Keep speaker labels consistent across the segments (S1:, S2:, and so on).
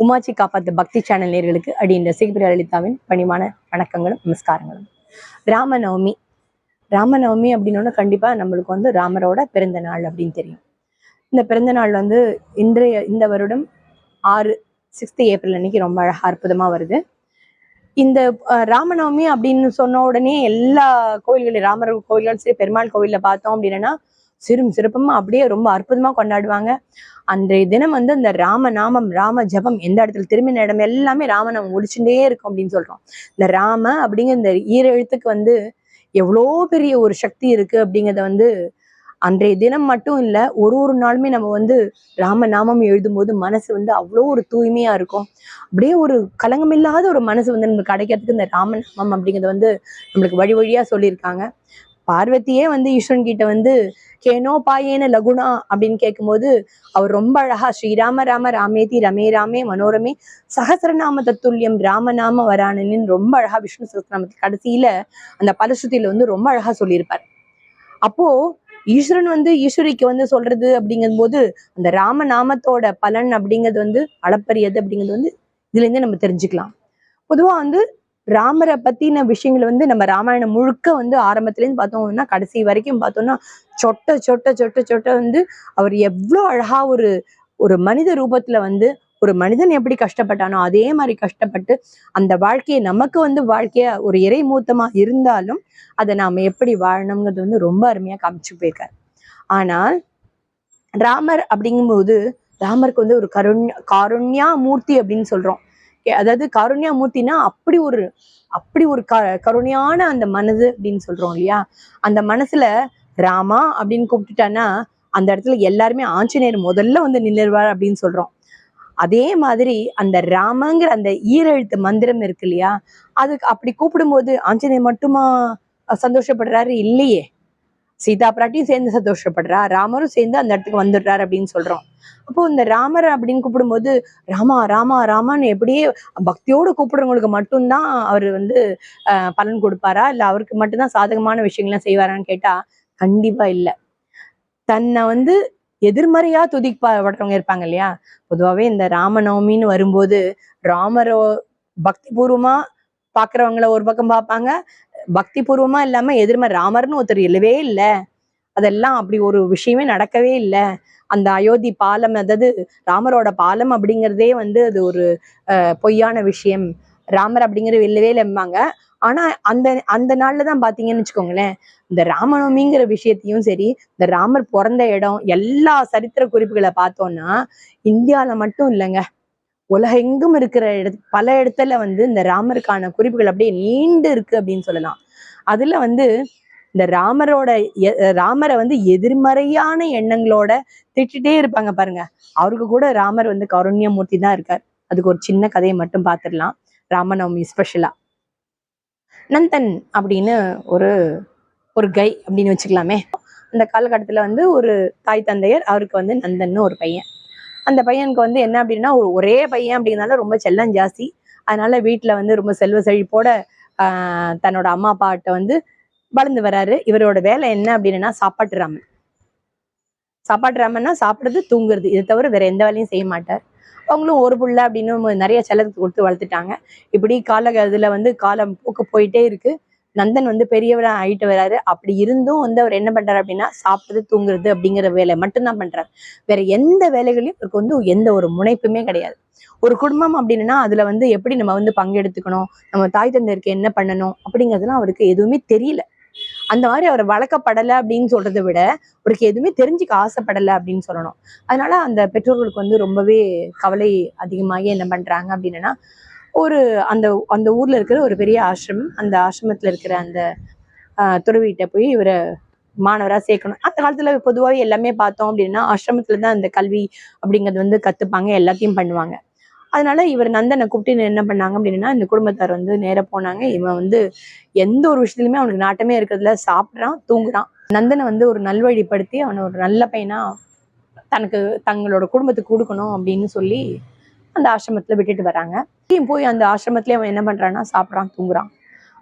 S1: உமாச்சி காப்பாத்து பக்தி சேனல் நேர்களுக்கு அடியின் ரசிகபிரி லலிதாவின் பணிவான வணக்கங்களும் நமஸ்காரங்களும். ராமநவமி ராமநவமி அப்படின்னோட கண்டிப்பா நம்மளுக்கு வந்து ராமரோட பிறந்த நாள் அப்படின்னு தெரியும். இந்த பிறந்த நாள் வந்து இந்த வருடம் 6 ஏப்ரல் அன்னைக்கு ரொம்ப அழகா அற்புதமா வருது. இந்த ராமநவமி அப்படின்னு சொன்ன உடனே எல்லா கோயில்களையும் ராமர் கோயில்கள் சரி பெருமாள் கோவில்ல பார்த்தோம் அப்படின்னா சிறப்பமா அப்படியே ரொம்ப அற்புதமா கொண்டாடுவாங்க. அன்றைய தினம் வந்து இந்த ராம நாமம் ராம ஜபம் எந்த இடத்துல திரும்பின இடம் எல்லாமே ராமநாமம் முடிச்சுட்டே இருக்கும் அப்படின்னு சொல்றோம். இந்த ராம அப்படிங்கிற இந்த ஈரெழுத்துக்கு வந்து எவ்வளோ பெரிய ஒரு சக்தி இருக்கு அப்படிங்கிறத வந்து அன்றைய தினம் மட்டும் இல்ல, ஒரு நாளுமே நம்ம வந்து ராமநாமம் எழுதும்போது மனசு வந்து அவ்வளோ ஒரு தூய்மையா இருக்கும். அப்படியே ஒரு கலங்கமில்லாத ஒரு மனசு வந்து நம்மளுக்கு கிடைக்கிறதுக்கு இந்த ராமநாமம் அப்படிங்கிறத வந்து நம்மளுக்கு வழி வழியா சொல்லியிருக்காங்க. பார்வதியே வந்து ஈஸ்வரன் கிட்ட வந்து கேனோ பாயேன லகுணா அப்படின்னு கேட்கும்போது அவர் ரொம்ப அழகா ஸ்ரீராம ராம ராமேதி ரமே ராமே மனோரமே சகசரநாம தத்துல்யம் ராமநாம வராணனின்னு ரொம்ப அழகா விஷ்ணு சகஸ்ரநாமத்தில் கடைசியில அந்த பலஸ்ருதியில வந்து ரொம்ப அழகா சொல்லியிருப்பார். அப்போ ஈஸ்வரன் வந்து ஈஸ்வரிக்கு வந்து சொல்றது அப்படிங்கும் போது அந்த ராமநாமத்தோட பலன் அப்படிங்கிறது வந்து அளப்பரியது அப்படிங்கிறது வந்து இதுல இருந்து நம்ம தெரிஞ்சுக்கலாம். பொதுவா வந்து ராமரை பத்தின விஷயங்கள் வந்து நம்ம ராமாயணம் முழுக்க வந்து ஆரம்பத்துலேருந்து பார்த்தோம்னா கடைசி வரைக்கும் பார்த்தோம்னா சொட்ட சொட்ட சொட்ட சொட்ட வந்து அவர் எவ்வளோ அழகா ஒரு ஒரு மனித ரூபத்துல வந்து ஒரு மனிதன் எப்படி கஷ்டப்பட்டானோ அதே மாதிரி கஷ்டப்பட்டு அந்த வாழ்க்கையை நமக்கு வந்து வாழ்க்கைய ஒரு இறை மூத்தமா இருந்தாலும் அதை நாம எப்படி வாழணுங்கிறது வந்து ரொம்ப அருமையா காமிச்சு போயிருக்காரு. ஆனால் ராமர் அப்படிங்கும்போது ராமருக்கு வந்து ஒரு காருண்யா மூர்த்தி அப்படின்னு சொல்றோம். அதாவது காருண்யா மூர்த்தினா அப்படி ஒரு கருணையான அந்த மனது அப்படின்னு சொல்றோம் இல்லையா. அந்த மனசுல ராமா அப்படின்னு கூப்பிட்டுட்டான்னா அந்த இடத்துல எல்லாருமே ஆஞ்சநேயர் முதல்ல வந்து நின்றுவார் அப்படின்னு சொல்றோம். அதே மாதிரி அந்த ராமங்கிற அந்த ஈரெழுத்து மந்திரம் இருக்கு இல்லையா, அதுக்கு அப்படி கூப்பிடும்போது ஆஞ்சநேயர் மட்டுமா சந்தோஷப்படுறாரு? இல்லையே, சீதா பிராட்டியும் சேர்ந்து சந்தோஷப்படுறா, ராமரும் சேர்ந்து அந்த இடத்துக்கு வந்துடுறாரு அப்படின்னு சொல்றோம். அப்போ இந்த ராமர் அப்படின்னு கூப்பிடும்போது ராமா ராமா ராமான்னு எப்படியே பக்தியோடு கூப்பிடுறவங்களுக்கு மட்டும்தான் அவர் வந்து பலன் கொடுப்பாரா, இல்ல அவருக்கு மட்டும்தான் சாதகமான விஷயங்கள்லாம் செய்வாரான்னு கேட்டா கண்டிப்பா இல்லை. தன்னை வந்து எதிர்மறையா துதிப்படுறவங்க இருப்பாங்க இல்லையா. பொதுவாகவே இந்த ராமநவமின்னு வரும்போது ராமரோ பக்தி பூர்வமா பாக்குறவங்கள ஒரு பக்கம் பார்ப்பாங்க, பக்தி பூர்வமா இல்லாம எதிர்மறை ராமர்னு ஒருத்தர் இல்லவே இல்லை, அதெல்லாம் அப்படி ஒரு விஷயமே நடக்கவே இல்லை, அந்த அயோத்தி பாலம் அதாவது ராமரோட பாலம் அப்படிங்கிறதே வந்து அது ஒரு பொய்யான விஷயம், ராமர் அப்படிங்கிறது இல்லவே இல்லைம்பாங்க. ஆனா அந்த அந்த நாள்ல தான் பாத்தீங்கன்னு வச்சுக்கோங்களேன், இந்த ராமநவமிங்கிற விஷயத்தையும் சரி இந்த ராமர் பிறந்த இடம் எல்லா சரித்திர குறிப்புகளை பார்த்தோம்னா இந்தியால மட்டும் இல்லைங்க, உலகெங்கும் இருக்கிற பல இடத்துல வந்து இந்த ராமருக்கான குறிப்புகள் அப்படியே நீண்டு இருக்கு அப்படின்னு சொல்லலாம். அதுல வந்து இந்த ராமரை வந்து எதிர்மறையான எண்ணங்களோட திட்டிட்டே இருப்பாங்க பாருங்க, அவருக்கு கூட ராமர் வந்து காருண்யமூர்த்தி தான் இருக்கார். அதுக்கு ஒரு சின்ன கதையை மட்டும் பார்த்துடலாம். ராமநவமி ஸ்பெஷலா நந்தன் அப்படின்னு ஒரு ஒரு கை அப்படின்னு வச்சுக்கலாமே. அந்த காலகட்டத்துல வந்து ஒரு தாய் தந்தையர், அவருக்கு வந்து நந்தன்னு ஒரு பையன். அந்த பையனுக்கு வந்து என்ன அப்படின்னா ஒரே பையன் அப்படிங்கிறதுனால ரொம்ப செல்லம் ஜாஸ்தி. அதனால வீட்டுல வந்து ரொம்ப செல்வ செழிப்போட தன்னோட அம்மா அப்பாட்ட வந்து வளர்ந்து வராரு. இவரோட வேலை என்ன அப்படின்னா சாப்பாட்டு ராமன்னா சாப்பிடுறது தூங்குறது, இதை தவிர வேற எந்த வேலையும் செய்ய மாட்டார். அவங்களும் ஒரு புள்ள அப்படின்னு நிறைய செல்லத்துக்கு கொடுத்து வளர்த்துட்டாங்க. இப்படி இதுல வந்து காலம் போக்கு போயிட்டே இருக்கு. நந்தன் வந்து பெரியவரா ஆயிட்டு வராரு. அப்படி இருந்தும் வந்து அவர் என்ன பண்றாரு அப்படின்னா சாப்பிடுறது தூங்குறது அப்படிங்கிற வேலை மட்டும்தான் பண்றாரு. வேற எந்த வேலைகளையும் அவருக்கு வந்து எந்த ஒரு முனைப்புமே கிடையாது. ஒரு குடும்பம் அப்படின்னா அதுல வந்து எப்படி நம்ம வந்து பங்கெடுத்துக்கணும், நம்ம தாய் தந்தையருக்கு என்ன பண்ணணும் அப்படிங்கிறதுலாம் அவருக்கு எதுவுமே தெரியல. அந்த மாதிரி அவர் வளர்க்கப்படலை அப்படின்னு சொல்றதை விட அவருக்கு எதுவுமே தெரிஞ்சுக்க ஆசைப்படலை அப்படின்னு சொல்லணும். அதனால அந்த பெற்றோர்களுக்கு வந்து ரொம்பவே கவலை அதிகமாகி என்ன பண்றாங்க அப்படின்னா ஒரு அந்த அந்த ஊர்ல இருக்கிற ஒரு பெரிய ஆசிரமம், அந்த ஆசிரமத்துல இருக்கிற அந்த துறவிகிட்ட போய் இவரை மாணவரா சேர்க்கணும். அந்த காலத்துல பொதுவாகவே எல்லாமே பார்த்தோம் அப்படின்னா ஆசிரமத்துலதான் அந்த கல்வி அப்படிங்கிறது வந்து கத்துப்பாங்க, எல்லாத்தையும் பண்ணுவாங்க. அதனால இவர் நந்தனை கூப்பிட்டு என்ன பண்ணாங்க அப்படின்னா இந்த குடும்பத்தார் வந்து நேர போனாங்க. இவன் வந்து எந்த ஒரு விஷயத்துலயுமே அவனுக்கு நாட்டமே இருக்கிறதுல, சாப்பிட்றான் தூங்குறான். நந்தனை வந்து ஒரு நல்வழிப்படுத்தி அவனை ஒரு நல்ல பையனா தங்களோட குடும்பத்துக்கு கொடுக்கணும் அப்படின்னு சொல்லி அந்த ஆசிரமத்துல விட்டுட்டு வராங்க. போய் அந்த ஆசிரமத்திலே அவன் என்ன பண்றான்னா சாப்பிட்றான் தூங்குறான்.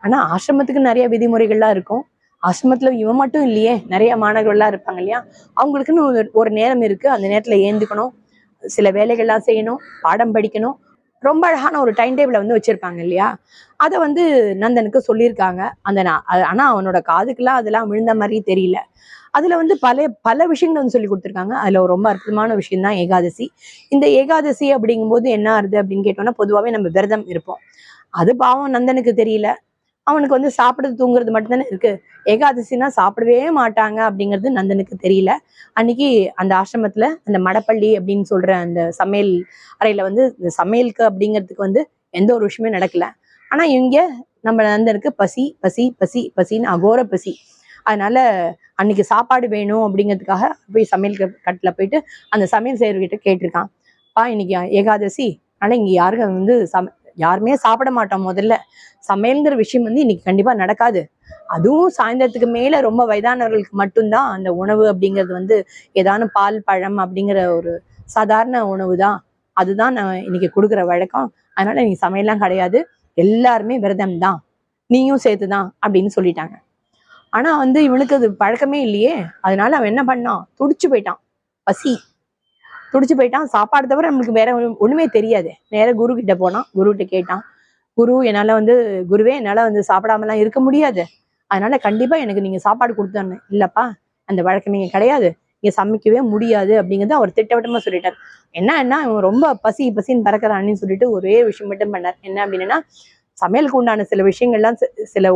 S1: ஆனா ஆசிரமத்துக்கு நிறைய விதிமுறைகள்லாம் இருக்கும். ஆசிரமத்துல இவன் மட்டும் இல்லையே, நிறைய மாணவர்கள்லாம் இருப்பாங்க இல்லையா, அவங்களுக்குன்னு ஒரு நேரம் இருக்கு. அந்த நேரத்துல ஏந்துக்கணும், சில வேலைகள்லாம் செய்யணும், பாடம் படிக்கணும், ரொம்ப அழகான ஒரு டைம் டேபிளை வந்து வச்சிருப்பாங்க இல்லையா, அதை வந்து நந்தனுக்கு சொல்லியிருக்காங்க. ஆனா அவனோட காதுக்கெல்லாம் அதெல்லாம் விழுந்த மாதிரி தெரியல. அதுல வந்து பல பல விஷயங்கள் வந்து சொல்லி கொடுத்துருக்காங்க. அதுல ஒரு ரொம்ப அற்புதமான விஷயம் தான் ஏகாதசி. இந்த ஏகாதசி அப்படிங்கும்போது என்ன ஆகுது அப்படின்னு கேட்டோம்னா, பொதுவாகவே நம்ம விரதம் இருப்போம். அது பாவம் நந்தனுக்கு தெரியல. அவனுக்கு வந்து சாப்பிடுறது தூங்குறது மட்டும்தானே இருக்கு. ஏகாதசினா சாப்பிடவே மாட்டாங்க அப்படிங்கிறது நந்தனுக்கு தெரியல. அன்னைக்கு அந்த ஆசிரமத்துல அந்த மடப்பள்ளி அப்படின்னு சொல்ற அந்த சமையல் அறையில வந்து இந்த சமையலுக்கு அப்படிங்கிறதுக்கு வந்து எந்த ஒரு விஷயமே நடக்கல. ஆனா இங்க நம்ம நந்தனுக்கு பசி பசி பசி பசின்னு அகோர பசி. அதனால அன்னைக்கு சாப்பாடு வேணும் அப்படிங்கிறதுக்காக போய் சமையல் கட்டில போயிட்டு அந்த சமையல் செய்யறவர்கிட்ட கேட்டிருக்கான். இன்னைக்கு ஏகாதசி, ஆனா இங்க யாரும் வந்து யாருமே சாப்பிட மாட்டோம். முதல்ல சமையல்ங்கிற விஷயம் வந்து இன்னைக்கு கண்டிப்பா நடக்காது. அதுவும் சாயந்தரத்துக்கு மேல ரொம்ப வயதானவர்களுக்கு மட்டும்தான் அந்த உணவு அப்படிங்கிறது வந்து ஏதானும் பால் பழம் அப்படிங்கிற ஒரு சாதாரண உணவு தான். அதுதான் நான் இன்னைக்கு கொடுக்குற வழக்கம். அதனால இன்னைக்கு சமையல்லாம் கிடையாது, எல்லாருமே விரதம் தான், நீயும் சேர்த்துதான் அப்படின்னு சொல்லிட்டாங்க. ஆனா வந்து இவனுக்கு அது பழக்கமே இல்லையே. அதனால அவன் என்ன பண்ணான், துடிச்சு போயிட்டான். பசி துடிச்சு போயிட்டான். சாப்பாடு தவிர நம்மளுக்கு வேற ஒண்ணுமே தெரியாது. நேர குரு கிட்ட போனான். குரு கிட்ட கேட்டான், குரு என்னால வந்து குருவே என்னால வந்து சாப்பிடாமலாம் இருக்க முடியாது, அதனால கண்டிப்பா எனக்கு நீங்க சாப்பாடு கொடுத்தான்னு. இல்லப்பா, அந்த வழக்கமே கிடையாது, இங்க சமைக்கவே முடியாது அப்படிங்கிறது அவர் திட்டவட்டமா சொல்லிட்டார். என்ன இவன் ரொம்ப பசி பசின்னு பறக்கிறான்னு சொல்லிட்டு ஒரே விஷயம் மட்டும் பண்ணார். என்ன அப்படின்னா, சமையலுக்கு உண்டான சில விஷயங்கள்லாம் சில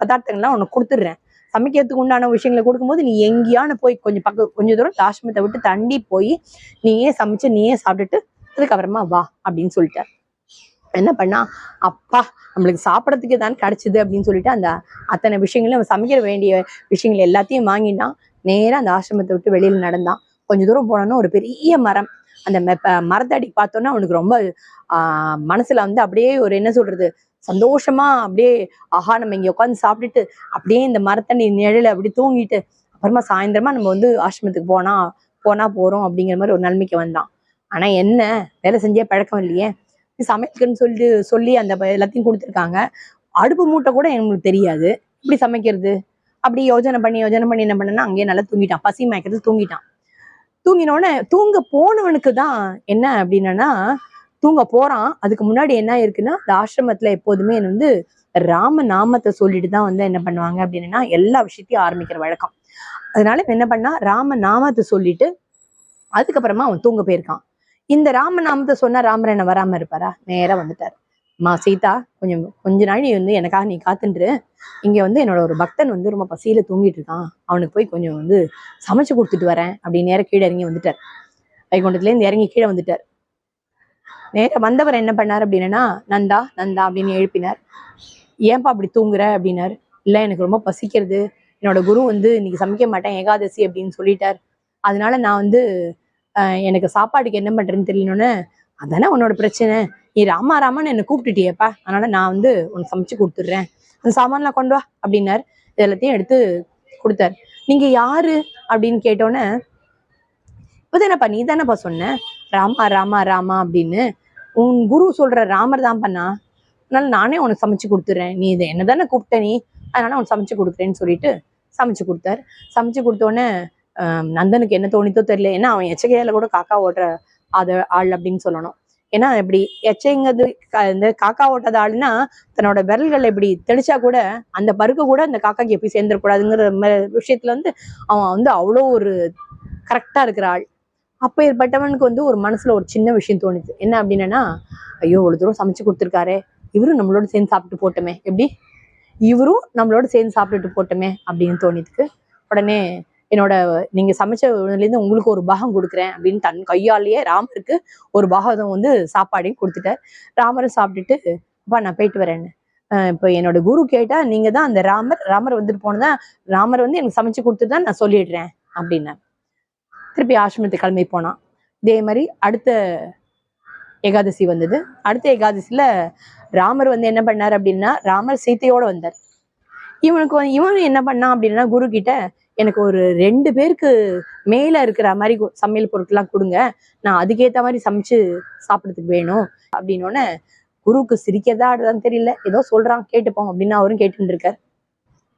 S1: பதார்த்தங்கள்லாம் உனக்கு கொடுத்துடுறேன். சமைக்கிறதுக்கு உண்டான விஷயங்களை கொடுக்கும்போது நீ எங்கேயானு போய் கொஞ்சம் தூரம் ஆசிரமத்தை விட்டு தண்டி போய் நீயே சமைச்சு நீயே சாப்பிட்டுட்டு அதுக்கப்புறமா வா அப்படின்னு சொல்லிட்டார். என்ன பண்ணா, அப்பா நம்மளுக்கு சாப்பிடறதுக்கு தான் கிடைச்சது அப்படின்னு சொல்லிட்டு அந்த அத்தனை விஷயங்களும் அவன் சமைக்கிற வேண்டிய விஷயங்கள் எல்லாத்தையும் வாங்கினான். நேரா அந்த ஆசிரமத்தை விட்டு வெளியில நடந்தான். கொஞ்ச தூரம் போனோன்னா ஒரு பெரிய மரம். அந்த மரத்தடி பார்த்தோன்னா அவனுக்கு ரொம்ப மனசுல வந்து அப்படியே ஒரு என்ன சொல்றது, சந்தோஷமா அப்படியே ஆஹா நம்ம இங்க உட்காந்து சாப்பிட்டுட்டு அப்படியே இந்த மரத்தடி நிழல அப்படி தூங்கிட்டு அப்புறமா சாயந்தரமா நம்ம வந்து ஆசிரமத்துக்கு போனா போறோம் அப்படிங்கிற மாதிரி ஒரு நிலைமைக்கு வந்தான். ஆனா என்ன, வேலை செஞ்சே பழக்கம் இல்லையே. சமைக்குன்னு சொல்லி அந்த எல்லாத்தையும் கொடுத்துருக்காங்க. அடுப்பு மூட்டை கூட எங்களுக்கு தெரியாது, இப்படி சமைக்கிறது. அப்படி யோஜனை பண்ணி என்ன பண்ணனா அங்கேயே நல்லா தூங்கிட்டான். பசி மயக்கிறது தூங்கிட்டான். தூங்கினோடனே தூங்க போனவனுக்கு தான் என்ன அப்படின்னா, தூங்க போறான். அதுக்கு முன்னாடி என்ன இருக்குன்னா, இந்த ஆசிரமத்துல எப்போதுமே வந்து ராம நாமத்தை சொல்லிட்டு தான் வந்து என்ன பண்ணுவாங்க அப்படின்னா எல்லா விஷயத்தையும் ஆரம்பிக்கிற வழக்கம். அதனால என்ன பண்ணா, ராம நாமத்தை சொல்லிட்டு அதுக்கப்புறமா அவன் தூங்க போயிருக்கான். இந்த ராம நாமத்தை சொன்னா ராமர் என்ன வராம இருப்பாரா? நேரா வந்துட்டார். சீதா, கொஞ்ச நாள் நீ வந்து எனக்காக நீ காத்துன்று. இங்க வந்து என்னோட ஒரு பக்தன் வந்து ரொம்ப பசியில தூங்கிட்டு இருக்கான், அவனுக்கு போய் கொஞ்சம் வந்து சமைச்சு கொடுத்துட்டு வரேன் அப்படின்னு நேரம் கீழே இறங்கி வந்துட்டார். வைகுண்டத்துல இருந்து இறங்கி கீழே வந்துட்டார். நேரம் வந்தவர் என்ன பண்ணார் அப்படின்னா, நந்தா நந்தா அப்படின்னு எழுப்பினார். ஏன்பா அப்படி தூங்குற அப்படின்னாரு. இல்ல எனக்கு ரொம்ப பசிக்கிறது, என்னோட குரு வந்து இன்னைக்கு சமைக்க மாட்டேன் ஏகாதசி அப்படின்னு சொல்லிட்டார், அதனால நான் வந்து எனக்கு சாப்பாடுக்கு என்ன பண்றேன்னு தெரியலன்னு. அதானே உன்னோட பிரச்சனை, நீ ராமா ராமான்னு என்னை கூப்பிட்டுட்டியப்பா, அதனால நான் வந்து உனக்கு சமைச்சு கொடுத்துட்றேன், அந்த சாமான்லாம் கொண்டு வா அப்படின்னாரு. இதெல்லாத்தையும் எடுத்து கொடுத்தாரு. நீங்க யாரு அப்படின்னு கேட்டோன்னே, இப்பதானப்பா நீ தானேப்பா சொன்ன ராமா ராமா ராமா அப்படின்னு, உன் குரு சொல்ற ராமர் தான் பண்ணா, அதனால நானே உனக்கு சமைச்சு கொடுத்துட்றேன், நீ இதை என்ன தானே கூப்பிட்ட நீ, அதனால உனக்கு சமைச்சு கொடுக்குறேன்னு சொல்லிட்டு சமைச்சு கொடுத்தாரு. சமைச்சு கொடுத்தோடனே நந்தனுக்கு என்ன தோணித்தோ தெரியல. ஏன்னா அவன் எச்சகையால கூட காக்கா ஓட்டுற ஆள் அப்படின்னு சொல்லணும். ஏன்னா இப்படி எச்சைங்கிறது இந்த காக்கா ஓட்டாத ஆளுன்னா தன்னோட விரல்கள் இப்படி தெளிச்சா கூட அந்த பருக்க கூட அந்த காக்காக்கு எப்படி சேர்ந்துடக்கூடாதுங்கிற விஷயத்துல வந்து அவன் வந்து அவ்வளோ ஒரு கரெக்டா இருக்கிற ஆள். அப்ப ஏற்பட்டவனுக்கு வந்து ஒரு மனசுல ஒரு சின்ன விஷயம் தோணுது. என்ன அப்படின்னா, ஐயோ இவ்வளவு தூரம் சமைச்சு கொடுத்துருக்காரு, இவரும் நம்மளோட சேர்ந்து சாப்பிட்டு போட்டோமே, எப்படி இவரும் நம்மளோட சேர்ந்து சாப்பிட்டுட்டு போட்டோமே அப்படின்னு தோணிதுக்கு. உடனே என்னோட நீங்க சமைச்ச இருந்து உங்களுக்கு ஒரு பாகம் கொடுக்குறேன் அப்படின்னு தன் கையாலேயே ராமருக்கு ஒரு பாகம் வந்து சாப்பாடையும் கொடுத்துட்டார். ராமரும் சாப்பிட்டுட்டு அப்பா நான் போயிட்டு வரேன்னு. இப்போ என்னோட குரு கேட்டா நீங்க தான் அந்த ராமர் வந்துட்டு போனதா, ராமர் வந்து எனக்கு சமைச்சு கொடுத்துட்டு தான் நான் சொல்லிடுறேன் அப்படின்னா. திருப்பி ஆசிரமத்துக்கு கிளம்பி போனான். இதே மாதிரி அடுத்த ஏகாதசி வந்தது. அடுத்த ஏகாதசியில ராமர் வந்து என்ன பண்ணார் அப்படின்னா, ராமர் சீத்தையோட வந்தார். இவனு என்ன பண்ணான் அப்படின்னா, குரு கிட்ட எனக்கு ஒரு 2 பேருக்கு மேல இருக்கிற மாதிரி சமையல் பொருட்கள்லாம் கொடுங்க, நான் அதுக்கேற்ற மாதிரி சமைச்சு சாப்பிட்றதுக்கு வேணும் அப்படின்னோடனே, குருவுக்கு சிரிக்கிறதா ஆடுதான்னு தெரியல, ஏதோ சொல்றான் கேட்டுப்போம் அப்படின்னு அவரும் கேட்டுட்டு இருக்கார்.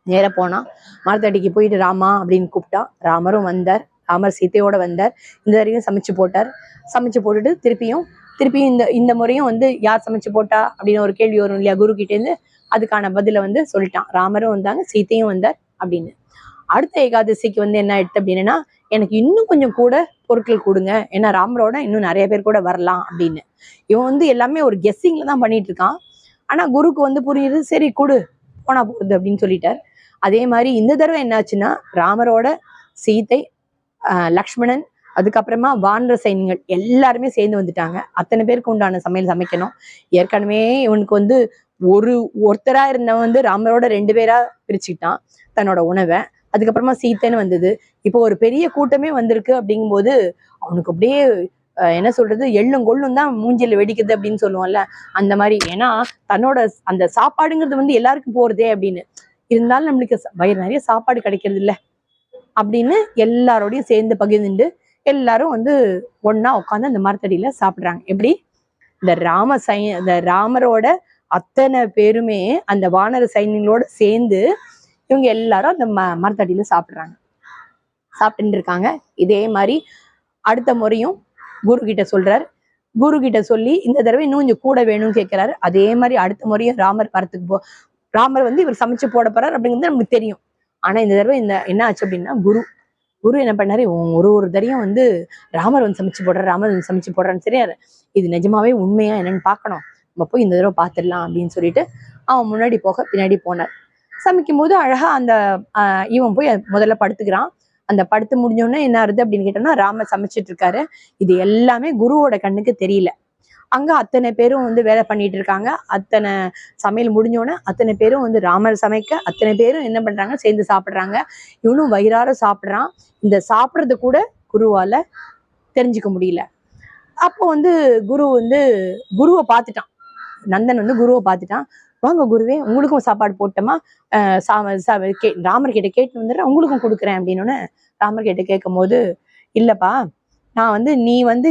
S1: நேர போனா மரத்தடிக்கு போயிட்டு ராமா அப்படின்னு கூப்பிட்டான். ராமரும் வந்தார். ராமர் சீத்தையோட வந்தார். இந்த வரைக்கும் சமைச்சு போட்டார். சமைச்சு போட்டுட்டு திருப்பியும் திருப்பியும் இந்த இந்த முறையும் வந்து யார் சமைச்சு போட்டா அப்படின்னு ஒரு கேள்வி வரும் இல்லையா குரு கிட்டே இருந்து. அதுக்கான பதில வந்து சொல்லிட்டான். ராமரும் வந்தாங்க, சீத்தையும் வந்தார் அப்படின்னு. அடுத்த ஏகாதசிக்கு வந்து என்ன ஆயிடுது அப்படின்னா, எனக்கு இன்னும் கொஞ்சம் கூட பொருட்கள் கொடுங்க, ஏன்னா ராமரோட இன்னும் நிறைய பேர் கூட வரலாம் அப்படின்னு. இவன் வந்து எல்லாமே ஒரு கெஸ்ஸிங்ல தான் பண்ணிட்டு இருக்கான். ஆனா குருக்கு வந்து புரியுது, சரி கொடு போனா போகுது அப்படின்னு சொல்லிட்டார். அதே மாதிரி இந்த தடவை என்னாச்சுன்னா, ராமரோட சீதை, லக்ஷ்மணன், அதுக்கப்புறமா வானர சைன்யங்கள் எல்லாருமே சேர்ந்து வந்துட்டாங்க. அத்தனை பேருக்கு உண்டான சமையல் சமைக்கணும். ஏற்கனவே இவனுக்கு வந்து ஒருத்தரா இருந்தவன் வந்து ராமரோட 2 பேரா பிரிச்சுக்கிட்டான் தன்னோட உணவை. அதுக்கப்புறமா சீத்தைன்னு வந்தது. இப்போ ஒரு பெரிய கூட்டமே வந்திருக்கு அப்படிங்கும்போது அவனுக்கு அப்படியே என்ன சொல்றது, எள்ளும் கொள்ளும் தான் மூஞ்சில வெடிக்குது அப்படின்னு சொல்லுவோம்ல, அந்த மாதிரி. ஏன்னா தன்னோட அந்த சாப்பாடுங்கிறது வந்து எல்லாருக்கும் போறதே அப்படின்னு இருந்தாலும் நம்மளுக்கு வயிறு நிறைய சாப்பாடு கிடைக்கிறது இல்லை அப்படின்னு எல்லாரோடையும் சேர்ந்து பகிர்ந்துட்டு எல்லாரும் வந்து ஒன்னா உட்காந்து அந்த மரத்தடியில சாப்பிடுறாங்க. எப்படி இந்த ராமரோட அத்தனை பேருமே அந்த வானர சைன்யங்களோட சேர்ந்து இவங்க எல்லாரும் அந்த மரத்தடியில சாப்பிட்டு இருக்காங்க. இதே மாதிரி அடுத்த முறையும் குரு கிட்ட சொல்றாரு. குரு கிட்ட சொல்லி இந்த தடவை இன்னும் கொஞ்சம் கூட வேணும்னு கேட்கிறாரு. அதே மாதிரி அடுத்த முறையும் ராமர் வரத்துக்கு ராமர் வந்து இவர் சமைச்சு போட போறாரு அப்படிங்கிறது நமக்கு தெரியும். ஆனா இந்த தடவை என்ன ஆச்சு அப்படின்னா, குரு என்ன பண்ணாரு, ஒரு தடையும் வந்து ராமர் வந்து சமைச்சு போடுறான்னு சரி, இது நிஜமாவே உண்மையா என்னன்னு பார்க்கணும், நம்ம போய் இந்த தடவை பார்த்துடலாம் அப்படின்னு சொல்லிட்டு அவன் முன்னாடி போக பின்னாடி போனார். சமைக்கும் போது அழகா அந்த இவன் போய் முதல்ல படுத்துக்கிறான். அந்த படுத்து முடிஞ்சோடனே என்ன ஆகுது அப்படின்னு கேட்டோம்னா, ராமர் சமைச்சிட்டு இருக்காரு. இது எல்லாமே குருவோட கண்ணுக்கு தெரியல. அங்க அத்தனை பேரும் வந்து வேலை பண்ணிட்டு இருக்காங்க. அத்தனை சமையல் முடிஞ்சோடனே அத்தனை பேரும் வந்து ராமர் சமைக்க அத்தனை பேரும் என்ன பண்றாங்க, சேர்ந்து சாப்பிடுறாங்க. இவனும் வயிறார சாப்பிடுறான். இந்த சாப்பிட்றது கூட குருவால தெரிஞ்சுக்க முடியல. அப்போ வந்து குருவை பார்த்துட்டான். நந்தன் வந்து குருவை பார்த்துட்டான். வாங்க குருவே, உங்களுக்கும் சாப்பாடு போட்டோமா, ராமர் கிட்ட கேட்டு வந்துடுறேன், உங்களுக்கும் கொடுக்குறேன் அப்படின்னு ராமர் கிட்ட கேட்கும் போது, இல்லப்பா, நான் வந்து நீ வந்து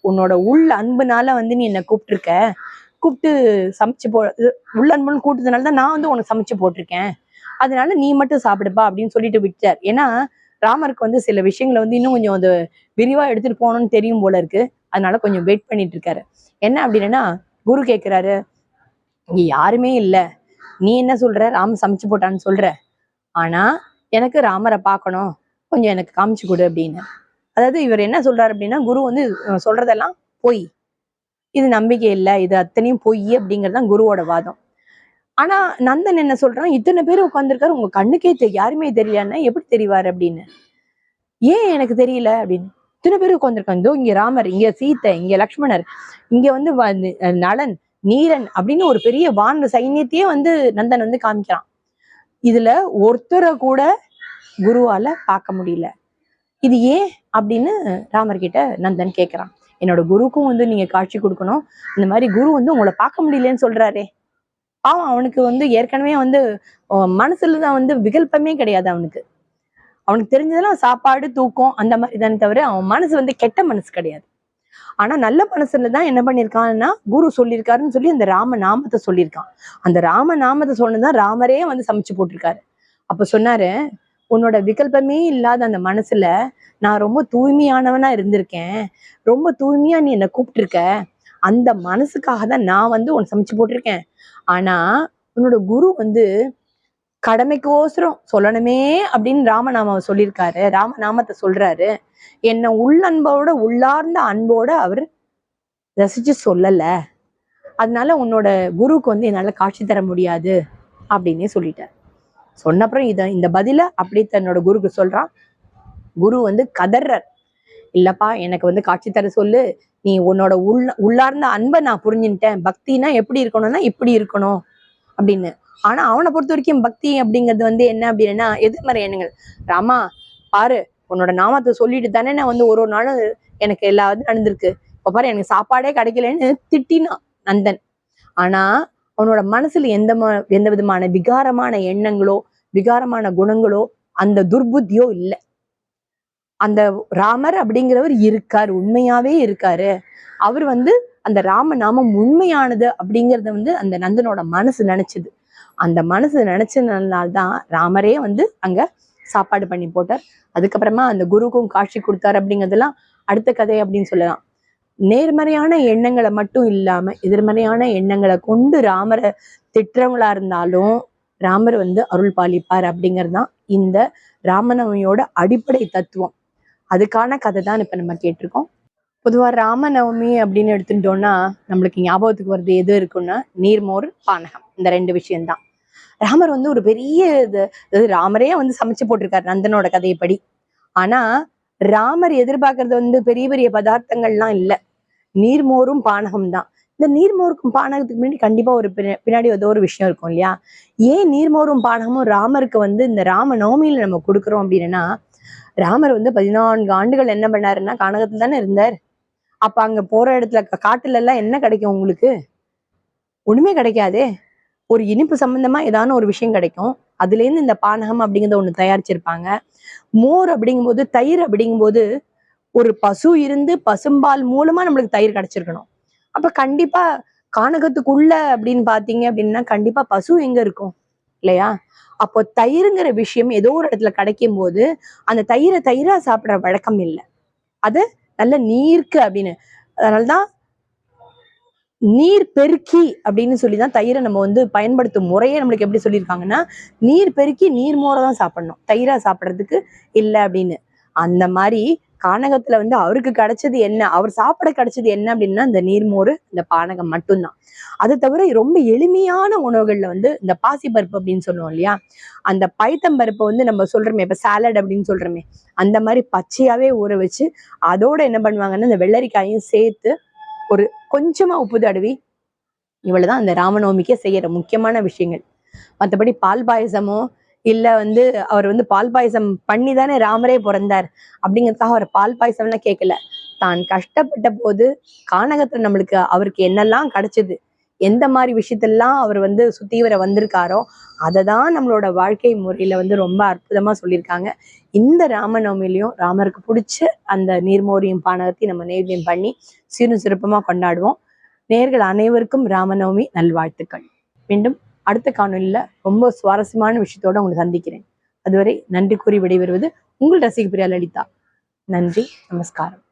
S1: உன்னோட உள்ள அன்புனால வந்து நீ என்னை கூப்பிட்டு சமைச்சு உள்ள அன்புன்னு கூப்பிட்டதுனால தான் நான் வந்து உனக்கு சமைச்சு போட்டிருக்கேன், அதனால நீ மட்டும் சாப்பிடுப்பா அப்படின்னு சொல்லிட்டு விட்டார். ஏன்னா ராமருக்கு வந்து சில விஷயங்களை வந்து இன்னும் கொஞ்சம் அது விரிவா எடுத்துட்டு போகணும்னு தெரியும் போல இருக்கு. அதனால கொஞ்சம் வெயிட் பண்ணிட்டு இருக்காரு. என்ன அப்படின்னா, குரு கேட்கிறாரு, இங்க யாருமே இல்லை, நீ என்ன சொல்ற, ராம சமைச்சு போட்டான்னு சொல்ற, ஆனா எனக்கு ராமரை பார்க்கணும், கொஞ்சம் எனக்கு காமிச்சு கொடு அப்படின்னு. அதாவது இவர் என்ன சொல்றாரு அப்படின்னா, குரு வந்து சொல்றதெல்லாம் பொய், இது நம்பிக்கை இல்லை, இது அத்தனையும் பொய் அப்படிங்கறதுதான் குருவோட வாதம். ஆனா நந்தன் என்ன சொல்றான், இத்தனை பேர் உட்காந்துருக்காரு, உங்க கண்ணுக்கே யாருமே தெரியலன்னா எப்படி தெரிவாரு அப்படின்னு. ஏன் எனக்கு தெரியல அப்படின்னு. இத்தனை பேர் உட்காந்துருக்காங்க, இதோ இங்க ராமர், இங்க சீத்தை, இங்க லக்ஷ்மணர், இங்க வந்து நலன், நீரன் அப்படின்னு ஒரு பெரிய வானர சைன்யத்தையே வந்து நந்தன் வந்து காமிக்கிறான். இதுல ஒருத்தரை கூட குருவால பார்க்க முடியல. இது ஏன் அப்படின்னு ராமர் கிட்ட நந்தன் கேட்கிறான். என்னோட குருக்கும் வந்து நீங்க காட்சி கொடுக்கணும், இந்த மாதிரி குரு வந்து உங்களை பார்க்க முடியலன்னு சொல்றாரே. பாவம், அவனுக்கு வந்து ஏற்கனவே வந்து மனசுலதான் வந்து விகல்பமே கிடையாது. அவனுக்கு தெரிஞ்சதெல்லாம் சாப்பாடு, தூக்கம் அந்த மாதிரி தானே தவிர அவன் மனசு வந்து கெட்ட மனசு கிடையாது. ஆனா நல்ல மனசுலதான் என்ன பண்ணிருக்கான்னா, குரு சொல்லியிருக்காருன்னு சொல்லி அந்த ராம நாமத்தை சொல்லியிருக்கான். அந்த ராம நாமத்தை சொன்னதான் ராமரே வந்து சமைச்சு போட்டிருக்காரு. அப்ப சொன்னாரு, உன்னோட விகல்பமே இல்லாத அந்த மனசுல நான் ரொம்ப தூய்மையானவனா இருந்திருக்கேன், ரொம்ப தூய்மையா நீ என்னை கூப்பிட்டுருக்க, அந்த மனசுக்காக தான் நான் வந்து உன்னை சமைச்சு போட்டிருக்கேன். ஆனா உன்னோட குரு வந்து கடமைக்கோசரம் சொல்லணுமே அப்படின்னு ராமநாமாவை சொல்லியிருக்காரு, ராமநாமத்தை சொல்றாரு. என்னை உள்ளன்போட உள்ளார்ந்த அன்போட அவர் ரசிச்சு சொல்லல, அதனால உன்னோட குருக்கு வந்து என்னால காட்சி தர முடியாது அப்படின்னே சொல்லிட்டார். சொன்னப்புறம் இந்த பதில அப்படி தன்னோட குருக்கு சொல்றான். குரு வந்து கதர்றார், இல்லப்பா எனக்கு வந்து காட்சி தர சொல்லு, நீ உன்னோட உள்ளார்ந்த அன்பை நான் புரிஞ்சுட்டேன், பக்தினா எப்படி இருக்கணும்னா இப்படி இருக்கணும் அப்படின்னு. ஆனா அவனை பொறுத்த வரைக்கும் பக்தி அப்படிங்கிறது வந்து என்ன அப்படின்னா எதிர்மறை எண்ணங்கள். ராமா பாரு, உன்னோட நாமத்தை சொல்லிட்டு தானே நான் வந்து ஒரு நாளும் எனக்கு எல்லாத்தையும் நடந்திருக்கு, இப்ப பாரு எனக்கு சாப்பாடே கிடைக்கலன்னு திட்டினான் நந்தன். ஆனா அவனோட மனசுல எந்த விதமான விகாரமான எண்ணங்களோ விகாரமான குணங்களோ அந்த துர்புத்தியோ இல்லை. அந்த ராமர் அப்படிங்கிறவர் இருக்காரு, உண்மையாவே இருக்காரு. அவர் வந்து அந்த ராம நாமம் உண்மையானது அப்படிங்கறத வந்து அந்த நந்தனோட மனசு நினைச்சது. அந்த மனசு நினைச்சதுனால்தான் ராமரே வந்து அங்க சாப்பாடு பண்ணி போட்டார். அதுக்கப்புறமா அந்த குருக்கும் காட்சி கொடுத்தாரு அப்படிங்கிறதெல்லாம் அடுத்த கதை அப்படின்னு சொல்லலாம். நேர்மறையான எண்ணங்களை மட்டும் இல்லாம எதிர்மறையான எண்ணங்களை கொண்டு ராமரை திட்டுறவங்களா இருந்தாலும் ராமர் வந்து அருள் பாலிப்பார் அப்படிங்கறதுதான் இந்த ராமநவமியோட அடிப்படை தத்துவம். அதுக்கான கதை தான் இப்ப நம்ம கேட்டிருக்கோம். பொதுவா ராமநவமி அப்படின்னு எடுத்துட்டோம்னா நம்மளுக்கு ஞாபகத்துக்கு வருது எது இருக்குன்னா நீர்மோர் பானகம், இந்த 2 விஷயம்தான். ராமர் வந்து ஒரு பெரிய ராமரே வந்து சமைச்சு போட்டிருக்காரு நந்தனோட கதையைப்படி. ஆனா ராமர் எதிர்பார்க்கறது வந்து பெரிய பெரிய பதார்த்தங்கள்லாம் இல்ல, நீர்மோரும் பானகம் தான். இந்த நீர்மோருக்கும் பானகத்துக்கு முன்னாடி கண்டிப்பா ஒரு பின்னாடி ஏதோ ஒரு விஷயம் இருக்கும் இல்லையா? ஏன் நீர்மோரும் பானகமும் ராமருக்கு வந்து இந்த ராம நவமியில நம்ம கொடுக்குறோம் அப்படின்னா, ராமர் வந்து 14 ஆண்டுகள் என்ன பண்ணாருன்னா கானகத்துல தானே இருந்தார். அப்ப அங்க போற இடத்துல காட்டுல எல்லாம் என்ன கிடைக்கும் உங்களுக்கு? ஒண்ணுமே கிடைக்காதே. ஒரு இனிப்பு சம்பந்தமா ஏதான ஒரு விஷயம் கிடைக்கும். அதுல இருந்து இந்த பானகம் அப்படிங்கிறத ஒண்ணு தயாரிச்சிருப்பாங்க. மோர் அப்படிங்கும்போது, தயிர் அப்படிங்கும்போது ஒரு பசு இருந்து பசும்பால் மூலமா நம்மளுக்கு தயிர் கிடைச்சிருக்கணும். அப்ப கண்டிப்பா கானகத்துக்குள்ள அப்படின்னு பாத்தீங்க அப்படின்னா கண்டிப்பா பசு எங்க இருக்கும் இல்லையா? அப்போ தயிருங்கிற விஷயம் ஏதோ ஒரு இடத்துல கிடைக்கும் போது அந்த தயிரா சாப்பிடுற வழக்கம் இல்லை. அது நல்ல நீர்க்கு அப்படின்னு. அதனாலதான் நீர் பெருக்கி அப்படின்னு சொல்லிதான் தயிரை நம்ம வந்து பயன்படுத்தும் முறையே நம்மளுக்கு எப்படி சொல்லியிருக்காங்கன்னா, நீர் பெருக்கி நீர் மோரை தான் சாப்பிடணும், தயிரா சாப்பிட்றதுக்கு இல்லை அப்படின்னு. அந்த மாதிரி கானகத்துல வந்து அவருக்கு கிடைச்சது என்ன, அவர் சாப்பிட கிடைச்சது என்ன அப்படின்னா இந்த நீர்மோரு, இந்த பானகம் மட்டும்தான். அது தவிர ரொம்ப எளிமையான உணவுகள்ல வந்து இந்த பாசி பருப்பு அப்படின்னு சொல்லுவோம் இல்லையா, அந்த பைத்தம்பருப்பை வந்து நம்ம சொல்றோமே இப்ப சாலட் அப்படின்னு சொல்றோமே, அந்த மாதிரி பச்சையாவே ஊற வச்சு அதோட என்ன பண்ணுவாங்கன்னா இந்த வெள்ளரிக்காயும் சேர்த்து ஒரு கொஞ்சமா உப்பு தடவி, இவ்வளவுதான் அந்த ராமநவமிக்கு செய்யற முக்கியமான விஷயங்கள். மற்றபடி பால் பாயசமோ இல்ல வந்து அவர் வந்து பால் பாயசம் பண்ணி தானே ராமரே பிறந்தார் அப்படிங்கிறதுக்காக அவர் பால் பாயசம்லாம் கேட்கல. தான் கஷ்டப்பட்ட போது கானகத்துல நம்மளுக்கு அவருக்கு என்னெல்லாம் கிடைச்சது, எந்த மாதிரி விஷயத்தெல்லாம் அவர் வந்து சுத்தி வர வந்திருக்காரோ அதை தான் நம்மளோட வாழ்க்கை முறையில வந்து ரொம்ப அற்புதமா சொல்லியிருக்காங்க. இந்த ராமநவமிலையும் ராமருக்கு பிடிச்ச அந்த நீர்மோரியும் பானகத்தையும் நம்ம நெய்வேத்தியம் பண்ணி சீரும் சிறப்புமா கொண்டாடுவோம். நேயர்கள் அனைவருக்கும் ராமநவமி நல்வாழ்த்துக்கள். மீண்டும் அடுத்த காணொலியில ரொம்ப சுவாரஸ்யமான விஷயத்தோட உங்களை சந்திக்கிறேன். அதுவரை நன்றி கூறி விடைபெறுவது உங்கள் ரசிகப்பிரியா லலிதா. நன்றி, நமஸ்காரம்.